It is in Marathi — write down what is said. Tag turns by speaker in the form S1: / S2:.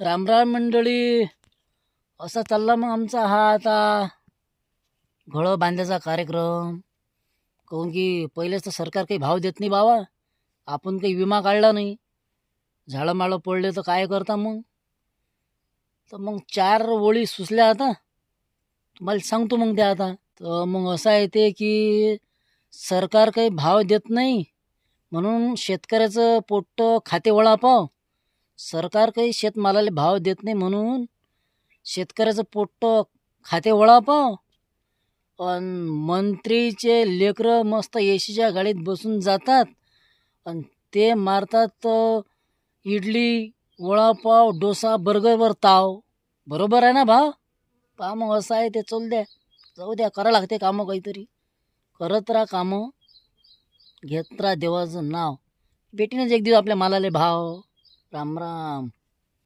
S1: रामराम मंडळी. असा चालला मग आमचा हा आता घळं बांधायचा कार्यक्रम. काहून की पहिलेच तर सरकार काही भाव देत नाही बाबा. आपण काही विमा काढला नाही, झाडं माळं पडले तर काय करता मग. तर मग 4 ओळी सुचल्या आता, तुम्हाला सांगतो मग त्या आता. तर मग असं आहे ते की सरकार काही भाव देत नाही म्हणून शेतकऱ्याचं पोट्ट खाते वडापाव. सरकार काही शेतमालाला भाव देत नाही म्हणून शेतकऱ्याचं पोट्ट खाते वडापाव. आणि मंत्रीचे लेकरं मस्त एसीच्या गाडीत बसून जातात आणि ते मारतात इडली, वडापाव, डोसा, बर्गरवर ताव. बरोबर आहे ना भाव? पहा मग असं आहे ते. चल द्या, जाऊ द्या, करा लागते कामं काहीतरी. करत राहा कामं, घेत राहा देवाचं नाव. भेटीनच एक दिवस आपल्या मालाले भाव. राम राम.